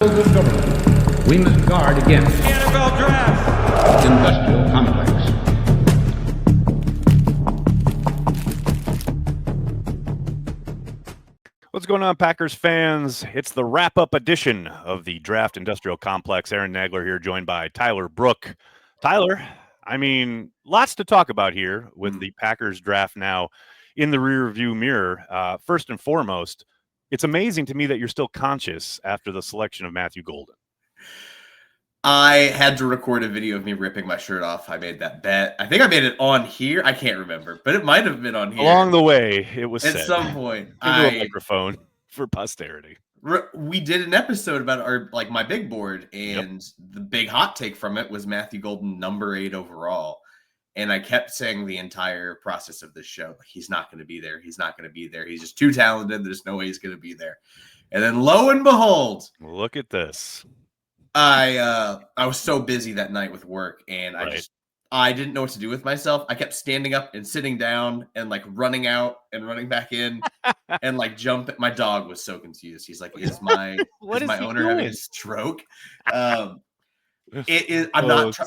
Of government, we must guard against the NFL draft. Industrial complex. What's going on, Packers fans? It's the wrap-up edition of the Draft Industrial Complex. Aaron Nagler here, joined by Tyler Brooke. Tyler, I mean, lots to talk about here with the Packers draft now in the rearview mirror. First and foremost, it's amazing to me that you're still conscious after the selection of Matthew Golden. I had to record a video of me ripping my shirt off. I made that bet. I think I made it on here. I can't remember, but it might have been on here. Along the way, it was at said. Some point. Into a microphone for posterity. We did an episode about my big board, and the big hot take from it was Matthew Golden, number 8 overall. And I kept saying the entire process of this show, he's not going to be there. He's not going to be there. He's just too talented. There's no way he's going to be there. And then lo and behold, look at this. I was so busy that night with work, and I didn't know what to do with myself. I kept standing up and sitting down and running out and runrunning back in and jumping. My dog was so confused. He's like, is my owner having a stroke? It is. I'm not.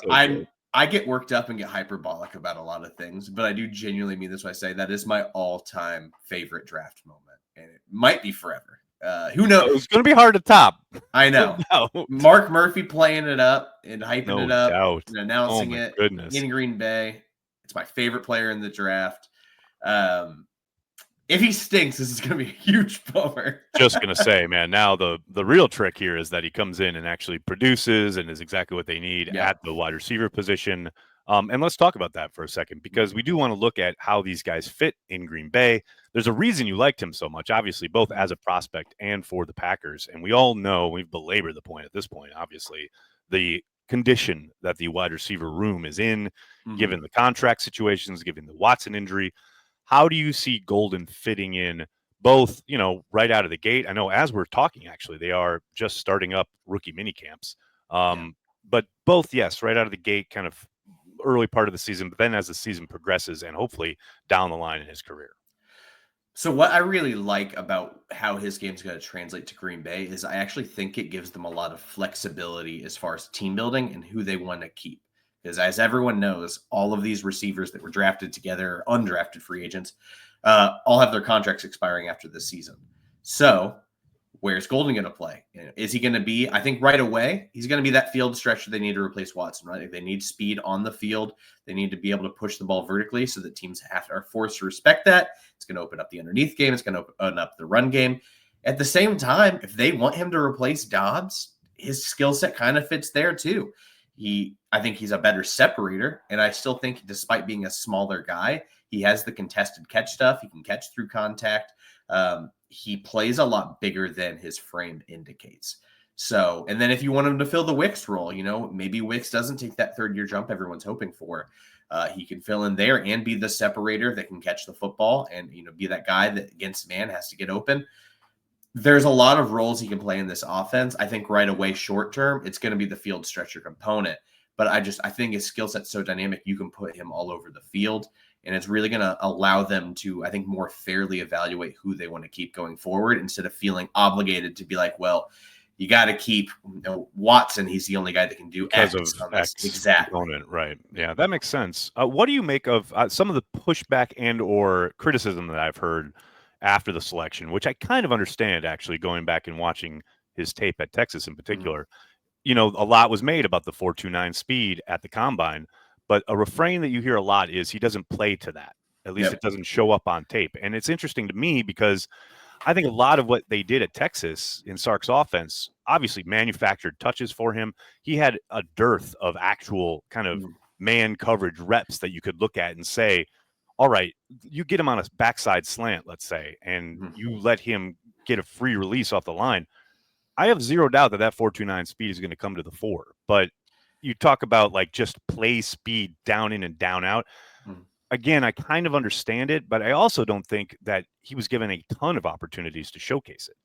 I get worked up and get hyperbolic about a lot of things, but I do genuinely mean this when I say that is my all-time favorite draft moment, and it might be forever. Who knows? It's going to be hard to top. I know. Mark Murphy playing it up and hyping it up and announcing it in Green Bay. It's my favorite player in the draft. If he stinks, this is going to be a huge bummer. Just going to say, man, now the real trick here is that he comes in and actually produces and is exactly what they need at the wide receiver position. And let's talk about that for a second, because we do want to look at how these guys fit in Green Bay. There's a reason you liked him so much, obviously, both as a prospect and for the Packers. And we all know, we've belabored the point at this point, obviously, the condition that the wide receiver room is in, given the contract situations, given the Watson injury. How do you see Golden fitting in both, right out of the gate? I know as we're talking, actually, they are just starting up rookie mini camps. But both, yes, right out of the gate, kind of early part of the season, but then as the season progresses and hopefully down the line in his career. So what I really like about how his game's going to translate to Green Bay is I actually think it gives them a lot of flexibility as far as team building and who they want to keep. Because as everyone knows, all of these receivers that were drafted together, or undrafted free agents, all have their contracts expiring after this season. So where's Golden going to play? Is he going to be, I think right away, he's going to be that field stretcher they need to replace Watson, right? They need speed on the field. They need to be able to push the ball vertically so that teams are forced to respect that. It's going to open up the underneath game. It's going to open up the run game. At the same time, if they want him to replace Dobbs, his skill set kind of fits there too. I think he's a better separator, and I still think despite being a smaller guy, he has the contested catch stuff. He can catch through contact. He plays a lot bigger than his frame indicates. So, and then if you want him to fill the Wicks role, maybe Wicks doesn't take that third-year jump everyone's hoping for. He can fill in there and be the separator that can catch the football and, be that guy that against man has to get open. There's a lot of roles he can play in this offense. I think right away, short term, it's going to be the field stretcher component. But I think his skill set's so dynamic, you can put him all over the field. And it's really going to allow them to, I think, more fairly evaluate who they want to keep going forward instead of feeling obligated to be like, well, you got to keep Watson. He's the only guy that can do X on this. Exactly. Component, right. Yeah, that makes sense. What do you make of some of the pushback and or criticism that I've heard after the selection, which I kind of understand, actually, going back and watching his tape at Texas in particular? A lot was made about the 4.29 speed at the combine. But a refrain that you hear a lot is he doesn't play to that. At least it doesn't show up on tape. And it's interesting to me because I think a lot of what they did at Texas in Sark's offense obviously manufactured touches for him. He had a dearth of actual kind of man coverage reps that you could look at and say, all right, you get him on a backside slant, let's say, and you let him get a free release off the line. I have zero doubt that 4.29 speed is going to come to the fore. But you talk about just play speed down in and down out. Again, I kind of understand it, but I also don't think that he was given a ton of opportunities to showcase it.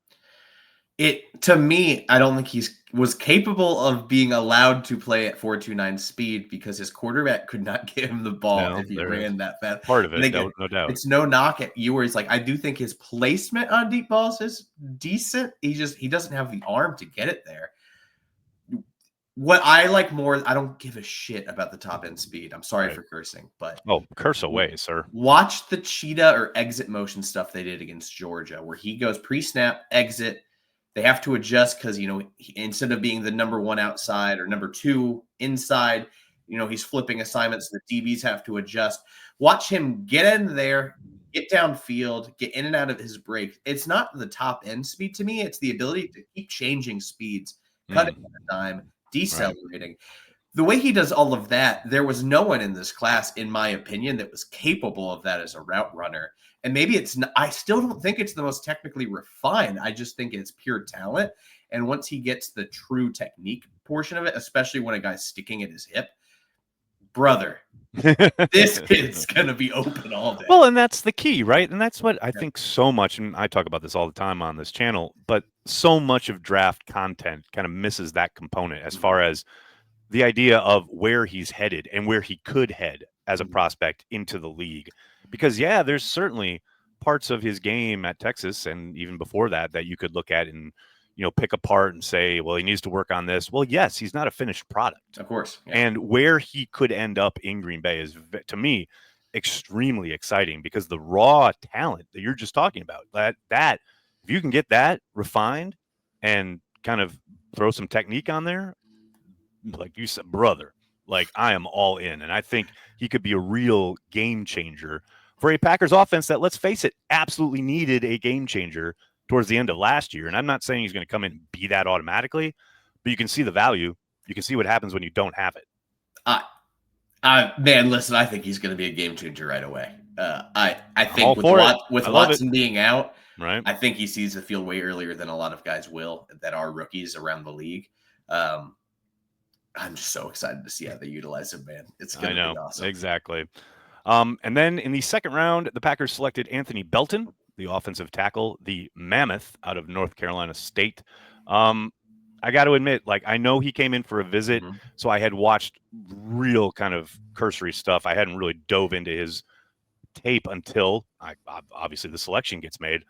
To me, I don't think he was capable of being allowed to play at 4.29 speed because his quarterback could not get him the ball if he ran that fast. Part of it, again, no doubt. It's no knock at you where he's I do think his placement on deep balls is decent. He doesn't have the arm to get it there. What I like more, I don't give a shit about the top end speed. I'm sorry Right. for cursing, but Oh, curse away, sir. watch the cheetah or exit motion stuff they did against Georgia, where he goes pre-snap, exit. They have to adjust because, instead of being the number one outside or number two inside, he's flipping assignments. The DBs have to adjust. Watch him get in there, get downfield, get in and out of his break. It's not the top end speed to me. It's the ability to keep changing speeds, cutting at a time, decelerating. Right. The way he does all of that, there was no one in this class, in my opinion, that was capable of that as a route runner. And maybe it's not, I still don't think it's the most technically refined. I just think it's pure talent. And once he gets the true technique portion of it, especially when a guy's sticking at his hip, brother, this kid's going to be open all day. Well, and that's the key, right? And that's what I think so much, and I talk about this all the time on this channel, but so much of draft content kind of misses that component as far as the idea of where he's headed and where he could head as a prospect into the league. Because, there's certainly parts of his game at Texas and even before that you could look at and, pick apart and say, well, he needs to work on this. Well, yes, he's not a finished product. Of course. Yeah. And where he could end up in Green Bay is, to me, extremely exciting because the raw talent that you're just talking about, that if you can get that refined and kind of throw some technique on there, like you said, brother, like I am all in. And I think he could be a real game changer for a Packers offense that, let's face it, absolutely needed a game changer towards the end of last year. And I'm not saying he's going to come in and be that automatically, but you can see the value. You can see what happens when you don't have it. Man, listen, I think he's going to be a game changer right away. I think with Watson being out, right, I think he sees the field way earlier than a lot of guys will that are rookies around the league. I'm just so excited to see how they utilize him, man. It's going to be awesome. Exactly. And then in the second round, the Packers selected Anthony Belton, the offensive tackle, the Mammoth out of North Carolina State. I got to admit, I know he came in for a visit, so I had watched real kind of cursory stuff. I hadn't really dove into his tape until obviously the selection gets made.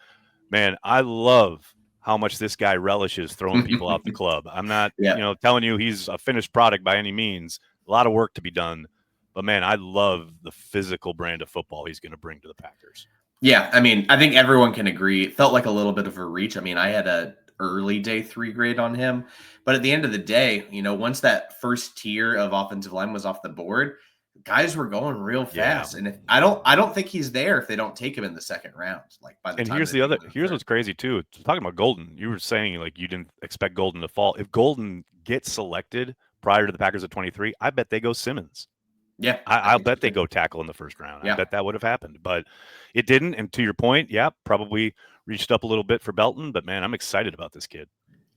Man, I love how much this guy relishes throwing people out the club. I'm not, telling you he's a finished product by any means. A lot of work to be done. But, man, I love the physical brand of football he's going to bring to the Packers. Yeah, I mean, I think everyone can agree. It felt like a little bit of a reach. I mean, I had a early day 3 grade on him. But at the end of the day, once that first tier of offensive line was off the board, guys were going real fast. And if I don't think he's there if they don't take him in the second round. Here's what's crazy too. Talking about Golden, you were saying you didn't expect Golden to fall. If Golden gets selected prior to the Packers at 23, I bet they go Simmons. Yeah. I'll bet they go tackle in the first round. I bet that would have happened, but it didn't. And to your point, probably reached up a little bit for Belton, but man, I'm excited about this kid.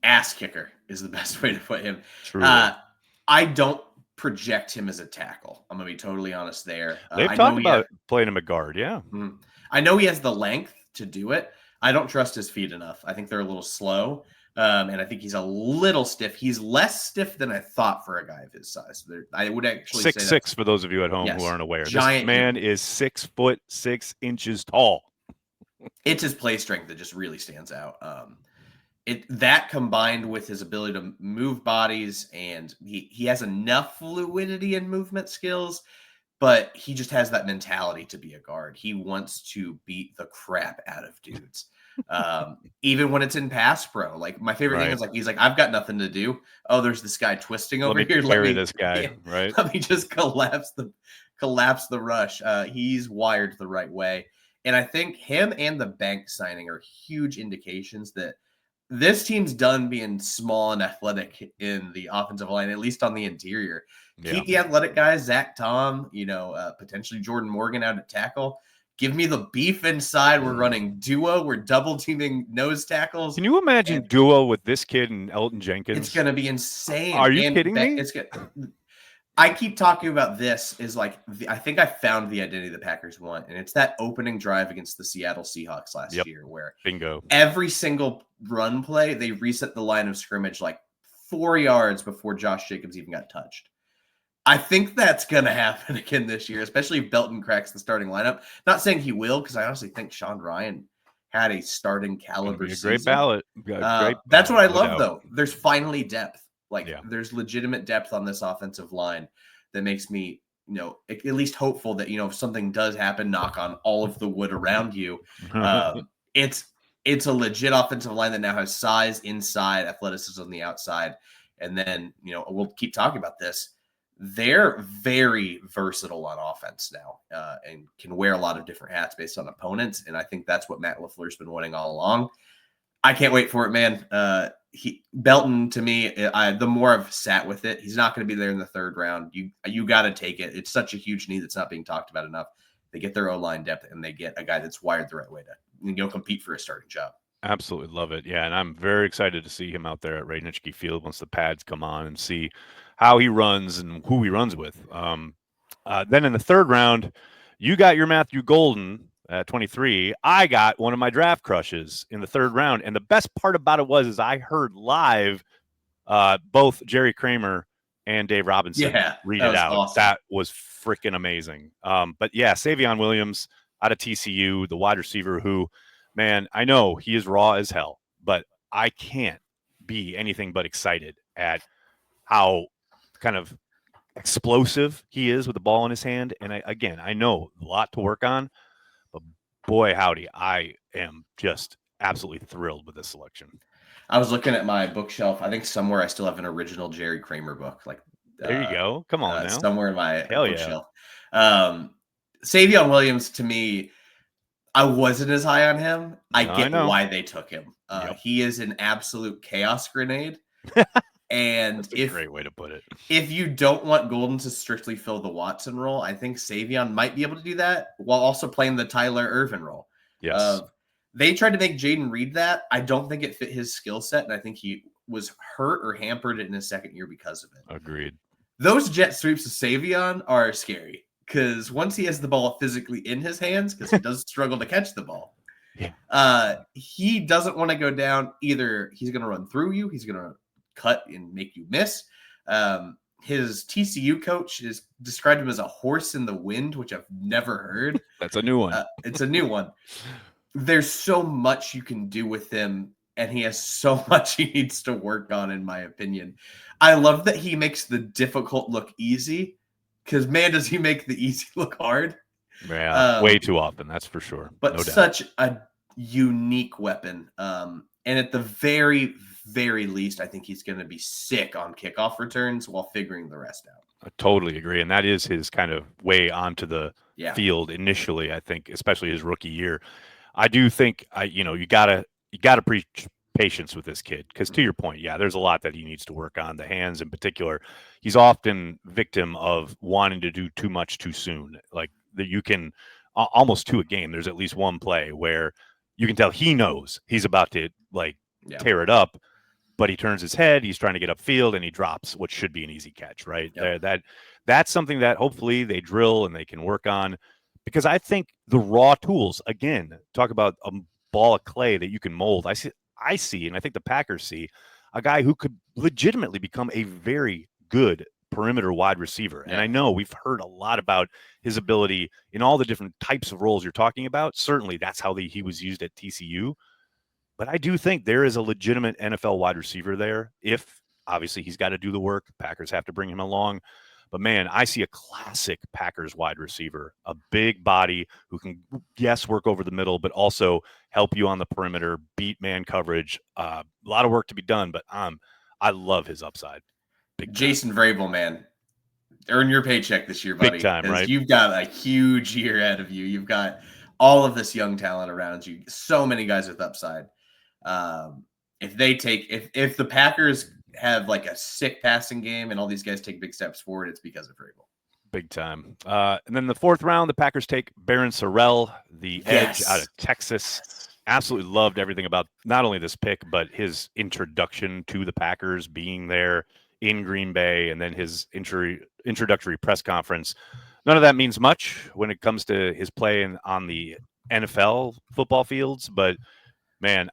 Ass kicker is the best way to put him. True. I don't project him as a tackle. I'm going to be totally honest there. They've talked about playing him at guard. Yeah. Mm-hmm. I know he has the length to do it. I don't trust his feet enough. I think they're a little slow. And I think he's a little stiff. He's less stiff than I thought for a guy of his size. I would actually 6'6" for those of you at home who aren't aware. Giant, this man is 6'6" tall. It's his play strength that just really stands out. That combined with his ability to move bodies, and he has enough fluidity and movement skills, but he just has that mentality to be a guard. He wants to beat the crap out of dudes. Even when it's in pass pro. My favorite thing is he's I've got nothing to do. Oh, there's this guy twisting over here. Let me this guy, right? Let me just collapse the rush. He's wired the right way. And I think him and the bank signing are huge indications that this team's done being small and athletic in the offensive line, at least on the interior. Yeah. Keep the athletic guys, Zach Tom, potentially Jordan Morgan out at tackle. Give me the beef inside. We're running duo. We're double teaming nose tackles. Can you imagine duo with this kid and Elton Jenkins? It's going to be insane. Are you kidding me? It's good. I keep talking about this is I think I found the identity the Packers want, and it's that opening drive against the Seattle Seahawks last year where bingo. Every single run play, they reset the line of scrimmage 4 yards before Josh Jacobs even got touched. I think that's going to happen again this year, especially if Belton cracks the starting lineup. Not saying he will, because I honestly think Sean Ryan had a starting caliber season. Great ballot. That's what I love, though. There's finally depth. Like there's legitimate depth on this offensive line that makes me, at least hopeful that, if something does happen, knock on all of the wood around you. It's a legit offensive line that now has size inside, athleticism on the outside. And then, we'll keep talking about this. They're very versatile on offense now, and can wear a lot of different hats based on opponents. And I think that's what Matt LaFleur's been wanting all along. I can't wait for it, man. Belton, to me, the more I've sat with it, he's not going to be there in the third round. You got to take it. It's such a huge need that's not being talked about enough. They get their O-line depth, and they get a guy that's wired the right way to compete for a starting job. Absolutely love it. Yeah, and I'm very excited to see him out there at Radnički Field once the pads come on and see how he runs and who he runs with. Then in the third round, you got your Matthew Golden at 23. I got one of my draft crushes in the third round, and the best part about it is I heard live both Jerry Kramer and Dave Robinson read it out. Awesome. That was freaking amazing. But yeah, Savion Williams out of TCU, the wide receiver who, man, I know he is raw as hell, but I can't be anything but excited at how kind of explosive he is with the ball in his hand. And I know a lot to work on, but boy, howdy, I am just absolutely thrilled with this selection. I was looking at my bookshelf. I think somewhere I still have an original Jerry Kramer book. There you go. Come on now. Somewhere in my bookshelf. Savion Williams, to me, I wasn't as high on him. I get why they took him. He is an absolute chaos grenade. And that's a great way to put it. If you don't want Golden to strictly fill the Watson role, I think Savion might be able to do that while also playing the Tyler Ervin role. Yes. They tried to make Jaden Reed that. I don't think it fit his skill set, and I think he was hurt or hampered in his second year because of it. Agreed. Those jet sweeps of Savion are scary because once he has the ball physically in his hands, because he does struggle to catch the ball, he doesn't want to go down. Either he's going to run through you, he's going to cut and make you miss. His TCU coach has described him as a horse in the wind, which I've never heard. That's a new one. It's a new one. There's so much you can do with him, and he has so much he needs to work on, in my opinion. I love that he makes the difficult look easy, because, man, does he make the easy look hard. Yeah, way too often, that's for sure. But no such a unique weapon. And at the very, very least, I think he's going to be sick on kickoff returns while figuring the rest out. I totally agree. And that is his kind of way onto the field initially, I think, especially his rookie year. I do think, you gotta preach patience with this kid, because to your point, there's a lot that he needs to work on. The hands in particular, he's often victim of wanting to do too much too soon. Like that, you can almost to a game. There's at least one play where you can tell he knows he's about to tear it up, but he turns his head. He's trying to get upfield and he drops what should be an easy catch. Right, that's something that hopefully they drill and they can work on. Because I think the raw tools, again, talk about a ball of clay that you can mold. I see, and I think the Packers see, a guy who could legitimately become a very good perimeter wide receiver. And I know we've heard a lot about his ability in all the different types of roles you're talking about. Certainly that's how he was used at TCU. But I do think there is a legitimate NFL wide receiver there. If, obviously, he's got to do the work. Packers have to bring him along. But, man, I see a classic Packers wide receiver, a big body who can, work over the middle, but also help you on the perimeter, beat man coverage. A lot of work to be done, but I love his upside. Jason Vrabel, man, earn your paycheck this year, buddy. Big time, right? You've got a huge year ahead of you. You've got all of this young talent around you, so many guys with upside. If the Packers have like a sick passing game and all these guys take big steps forward, it's because of Vrabel. Big time. And then the fourth round, the Packers take Barron Sorrell, the edge out of Texas. Absolutely loved everything about not only this pick, but his introduction to the Packers, being there in Green Bay, and then his introductory press conference. None of that means much when it comes to his play on the NFL football fields, but man,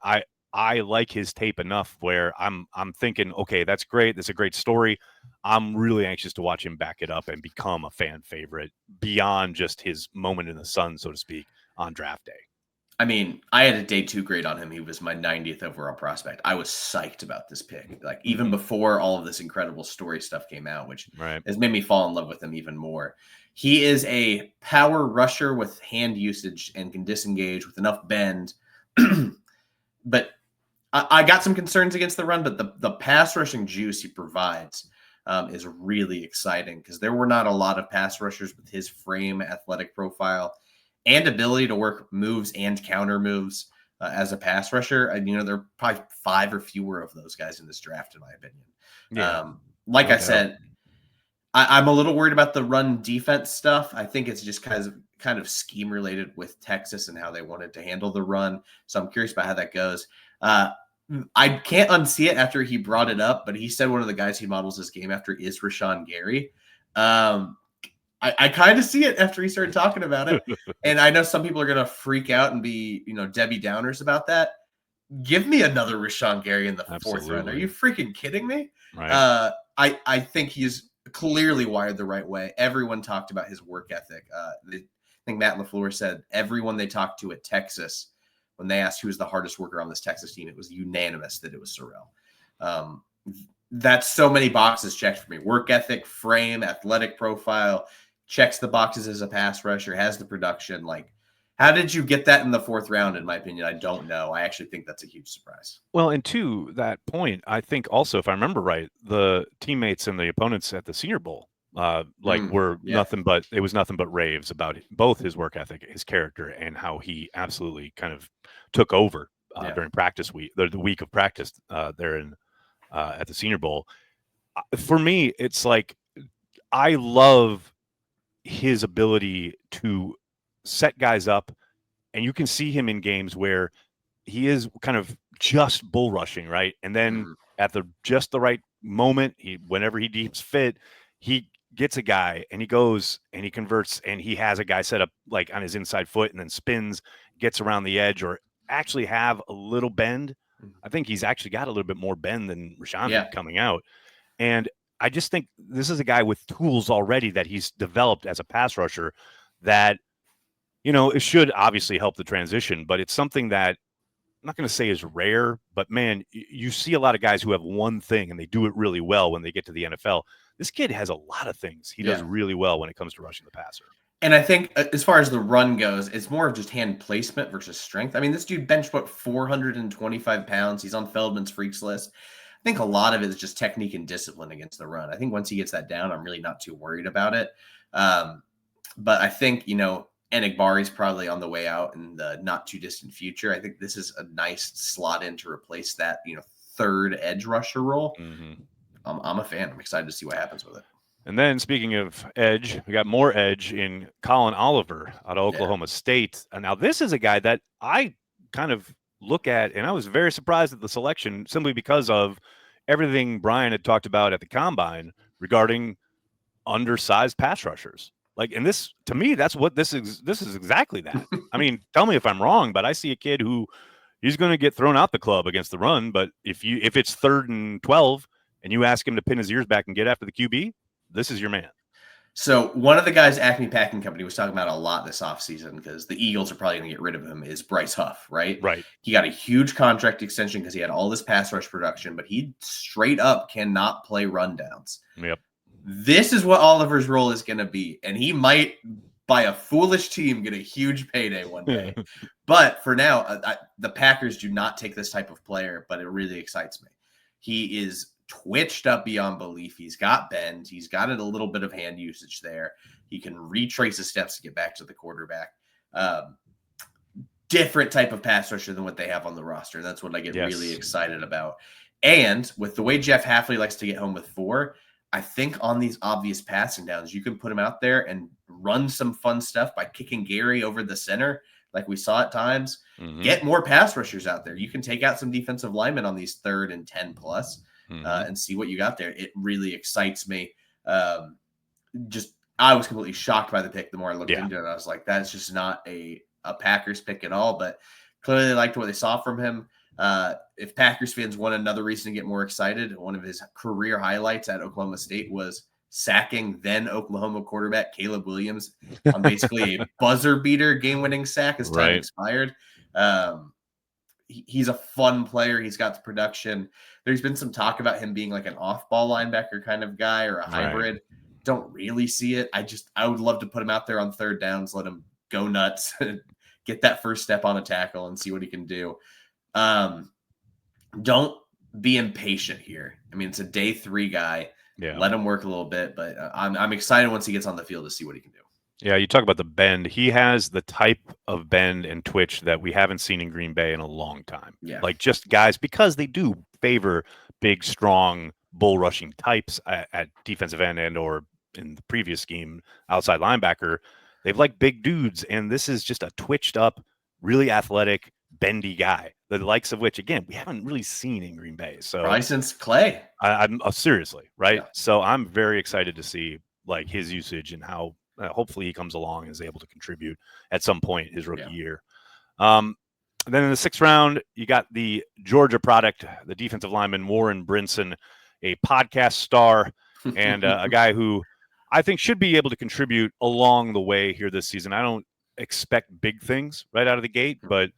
I like his tape enough where I'm thinking, okay, that's great. That's a great story. I'm really anxious to watch him back it up and become a fan favorite beyond just his moment in the sun, so to speak, on draft day. I mean, I had a day 2 grade on him. He was my 90th overall prospect. I was psyched about this pick. Like even before all of this incredible story stuff came out, which Right. has made me fall in love with him even more. He is a power rusher with hand usage and can disengage with enough bend. But I got some concerns against the run, but the pass rushing juice he provides is really exciting because there were not a lot of pass rushers with his frame, athletic profile, and ability to work moves and counter moves as a pass rusher. And, there are probably 5 or fewer of those guys in this draft, in my opinion. Yeah, Like no I doubt. said, I'm a little worried about the run defense stuff. I think it's just kind of scheme related with Texas and how they wanted to handle the run. So I'm curious about how that goes. I can't unsee it after he brought it up, but he said one of the guys he models his game after is Rashawn Gary. I kind of see it after he started talking about it. And I know some people are going to freak out and be, Debbie Downers about that. Give me another Rashawn Gary in the 4th round. Are you freaking kidding me? Right. I think he's clearly wired the right way. Everyone talked about his work ethic. I think Matt LaFleur said everyone they talked to at Texas, when they asked who was the hardest worker on this Texas team, it was unanimous that it was Sorrell. That's so many boxes checked for me. Work ethic, frame, athletic profile, checks the boxes as a pass rusher, has the production. Like, how did you get that in the 4th round? In my opinion, I don't know. I actually think that's a huge surprise. Well, and to that point, I think also, if I remember right, the teammates and the opponents at the Senior Bowl, were nothing but raves about both his work ethic, his character, and how he absolutely kind of took over during practice week, the week of practice there in at the Senior Bowl. For me, it's like I love his ability to set guys up, and you can see him in games where he is kind of just bull rushing, right? And then at just the right moment, whenever he deems fit, he gets a guy and he goes and he converts and he has a guy set up like on his inside foot and then spins, gets around the edge, or actually have a little bend. I think he's actually got a little bit more bend than Rashawn did coming out. And I just think this is a guy with tools already that he's developed as a pass rusher that, it should obviously help the transition, but it's something that I'm not going to say is rare, but man, you see a lot of guys who have one thing and they do it really well when they get to the NFL. This kid has a lot of things he does really well when it comes to rushing the passer. And I think as far as the run goes, it's more of just hand placement versus strength. I mean, this dude benched 425 pounds. He's on Feldman's freaks list. I think a lot of it is just technique and discipline against the run. I think once he gets that down, I'm really not too worried about it. But I think, Enigbari's probably on the way out in the not too distant future. I think this is a nice slot in to replace that, 3rd edge rusher role. I'm a fan. I'm excited to see what happens with it. And then speaking of edge, we got more edge in Colin Oliver out of Oklahoma State. And now this is a guy that I kind of look at, and I was very surprised at the selection simply because of everything Brian had talked about at the combine regarding undersized pass rushers. Like, and this, to me, that's what this is. This is exactly that. I mean, tell me if I'm wrong, but I see a kid who he's going to get thrown out the club against the run. But if it's 3rd and 12 and you ask him to pin his ears back and get after the QB, this is your man. So one of the guys Acme Packing Company was talking about a lot this offseason because the Eagles are probably going to get rid of him is Bryce Huff, right? Right. He got a huge contract extension because he had all this pass rush production, but he straight up cannot play rundowns. Yep. This is what Oliver's role is going to be. And he might, by a foolish team, get a huge payday one day. But for now, the Packers do not take this type of player, but it really excites me. He is twitched up beyond belief. He's got bend. He's got a little bit of hand usage there. He can retrace his steps to get back to the quarterback. Different type of pass rusher than what they have on the roster. That's what I get really excited about. And with the way Jeff Hafley likes to get home with 4, I think on these obvious passing downs, you can put him out there and run some fun stuff by kicking Gary over the center like we saw at times. Get more pass rushers out there. You can take out some defensive linemen on these 3rd and 10 plus. And see what you got there. It really excites me. I was completely shocked by the pick. The more I looked into it, I was like, that's just not a Packers pick at all. But clearly they liked what they saw from him. If Packers fans want another reason to get more excited, one of his career highlights at Oklahoma State was sacking then Oklahoma quarterback Caleb Williams on basically a buzzer beater game-winning sack as time expired. He's a fun player. He's got the production. There's been some talk about him being like an off-ball linebacker kind of guy or a hybrid. Right. Don't really see it. I would love to put him out there on third downs, let him go nuts, get that first step on a tackle and see what he can do. Don't be impatient here. I mean, it's a day 3 guy. Yeah. Let him work a little bit, but I'm excited once he gets on the field to see what he can do. Yeah, you talk about the bend. He has the type of bend and twitch that we haven't seen in Green Bay in a long time. Yeah. Like just guys, because they do favor big, strong, bull rushing types at defensive end and or in the previous scheme, outside linebacker. They've like big dudes, and this is just a twitched up, really athletic, bendy guy, the likes of which, again, we haven't really seen in Green Bay. So probably since Clay. I'm seriously, right? Yeah. So I'm very excited to see like his usage and how hopefully he comes along and is able to contribute at some point his rookie year. Then in the 6th round, you got the Georgia product, the defensive lineman Warren Brinson, a podcast star and a guy who I think should be able to contribute along the way here this season. I don't expect big things right out of the gate, but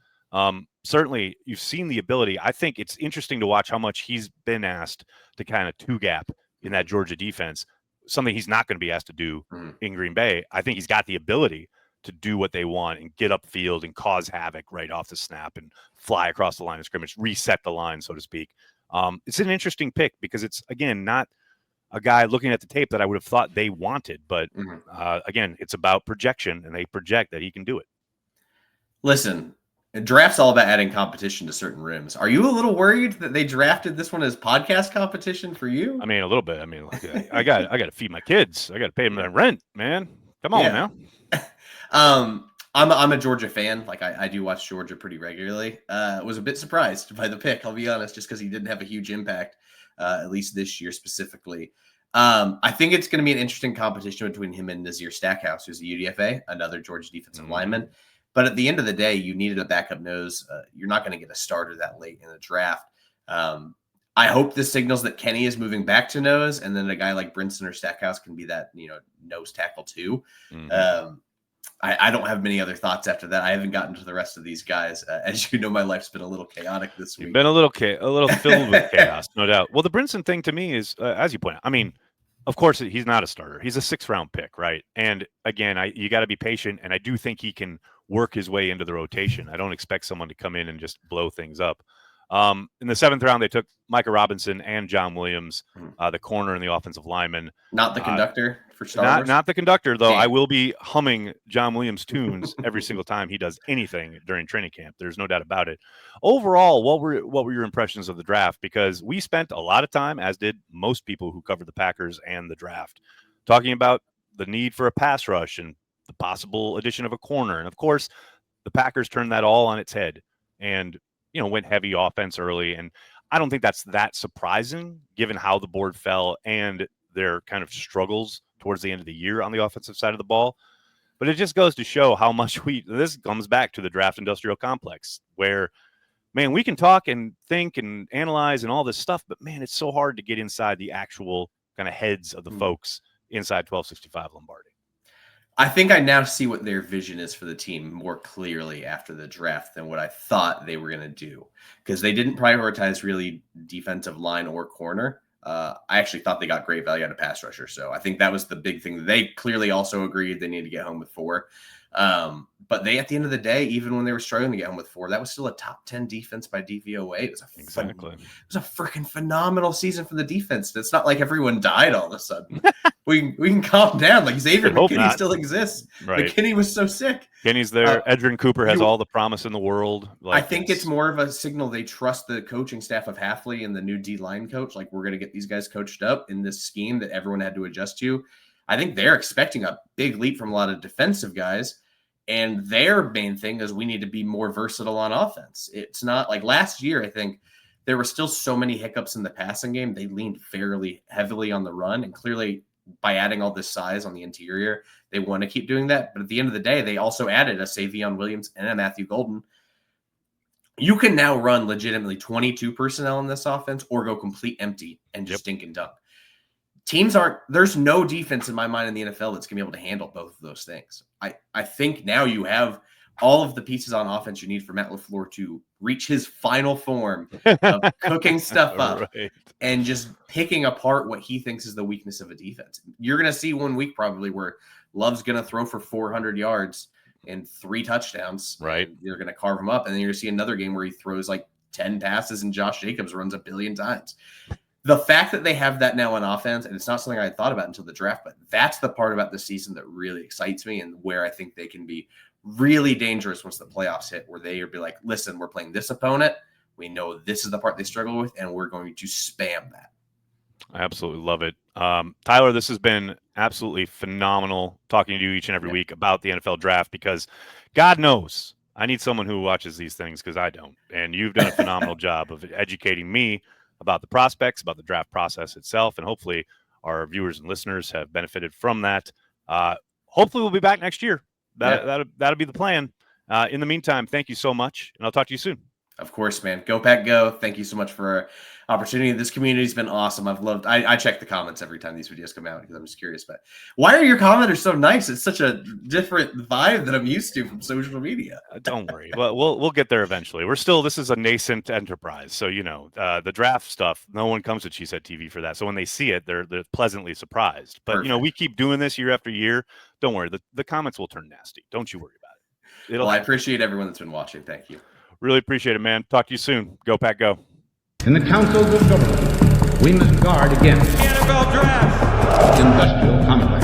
certainly you've seen the ability. I think it's interesting to watch how much he's been asked to kind of 2-gap in that Georgia defense, something he's not going to be asked to do in Green Bay. I think he's got the ability to do what they want and get upfield and cause havoc right off the snap and fly across the line of scrimmage, reset the line, so to speak. It's an interesting pick because it's, again, not a guy looking at the tape that I would have thought they wanted. But again, it's about projection, and they project that he can do it. Listen, draft's all about adding competition to certain rooms. Are you a little worried that they drafted this one as podcast competition for you? I mean, a little bit. I mean, like, I got to feed my kids. I got to pay them their rent, man. Come on now. I'm a Georgia fan. Like I do watch Georgia pretty regularly. Was a bit surprised by the pick, I'll be honest, just because he didn't have a huge impact, at least this year specifically. I think it's going to be an interesting competition between him and Nazir Stackhouse, who's a UDFA, another Georgia defensive lineman. But at the end of the day, you needed a backup nose. You're not going to get a starter that late in the draft. I hope this signals that Kenny is moving back to nose, and then a guy like Brinson or Stackhouse can be that, nose tackle too. I don't have many other thoughts after that. I haven't gotten to the rest of these guys. As you know, my life's been a little chaotic this week. You've been a little filled with chaos, no doubt. Well, the Brinson thing to me is, as you point out, I mean, of course, he's not a starter. He's a 6th-round pick, right? And again, you got to be patient, and I do think he can work his way into the rotation. I don't expect someone to come in and just blow things up. In the 7th round, they took Micah Robinson and John Williams, the corner and the offensive lineman. Not the conductor for Star Wars? Not the conductor, though. I will be humming John Williams tunes every single time he does anything during training camp. There's no doubt about it. Overall, what were your impressions of the draft? Because we spent a lot of time, as did most people who covered the Packers and the draft, talking about the need for a pass rush and the possible addition of a corner. And, of course, the Packers turned that all on its head and went heavy offense early. And I don't think that's that surprising given how the board fell and their kind of struggles towards the end of the year on the offensive side of the ball. But it just goes to show how much this comes back to the draft industrial complex where, man, we can talk and think and analyze and all this stuff, but man, it's so hard to get inside the actual kind of heads of the folks inside 1265 Lombardi. I think I now see what their vision is for the team more clearly after the draft than what I thought they were going to do, because they didn't prioritize really defensive line or corner. I actually thought they got great value out of pass rusher. So I think that was the big thing. They clearly also agreed they need to get home with 4. But they, at the end of the day, even when they were struggling to get home with 4, that was still a top 10 defense by DVOA. It was a freaking phenomenal season for the defense. It's not like everyone died all of a sudden. we can calm down. Like Xavier McKinney still exists. Right. McKinney was so sick. Kenny's there. Edrin Cooper has all the promise in the world. I think it's more of a signal they trust the coaching staff of Hafley and the new D-line coach. Like, we're going to get these guys coached up in this scheme that everyone had to adjust to. I think they're expecting a big leap from a lot of defensive guys. And their main thing is we need to be more versatile on offense. It's not like last year, I think there were still so many hiccups in the passing game. They leaned fairly heavily on the run. And clearly, by adding all this size on the interior, they want to keep doing that. But at the end of the day, they also added a Savion Williams and a Matthew Golden. You can now run legitimately 22 personnel in this offense or go complete empty and just dink and dunk. There's no defense in my mind in the NFL that's going to be able to handle both of those things. I think now you have all of the pieces on offense you need for Matt LaFleur to reach his final form of cooking stuff up Right. and just picking apart what he thinks is the weakness of a defense. You're going to see one week probably where Love's going to throw for 400 yards and 3 touchdowns. Right. You're going to carve him up. And then you're going to see another game where he throws like 10 passes and Josh Jacobs runs a billion times. The fact that they have that now on offense, and it's not something I thought about until the draft, but that's the part about the season that really excites me and where I think they can be really dangerous once the playoffs hit, where they will be like, listen, we're playing this opponent. We know this is the part they struggle with, and we're going to spam that. I absolutely love it. Tyler, this has been absolutely phenomenal talking to you each and every week about the NFL draft, because God knows I need someone who watches these things, because I don't. And you've done a phenomenal job of educating me about the prospects, about the draft process itself, and hopefully our viewers and listeners have benefited from that. Hopefully we'll be back next year. That'll be the plan. In the meantime, thank you so much, and I'll talk to you soon. Of course, man. Go Pack Go. Thank you so much for our opportunity. This community's been awesome. I've loved, I check the comments every time these videos come out because I'm just curious, but why are your commenters so nice? It's such a different vibe that I'm used to from social media. Don't worry. Well, we'll get there eventually. This is a nascent enterprise. So, the draft stuff, no one comes to She Said TV for that. So when they see it, they're pleasantly surprised. But, Perfect. We keep doing this year after year. Don't worry. The comments will turn nasty. Don't you worry about it. Well, I appreciate everyone that's been watching. Thank you. Really appreciate it, man. Talk to you soon. Go Pack Go. In the councils of government, we must guard against NFL draft. industrial complex.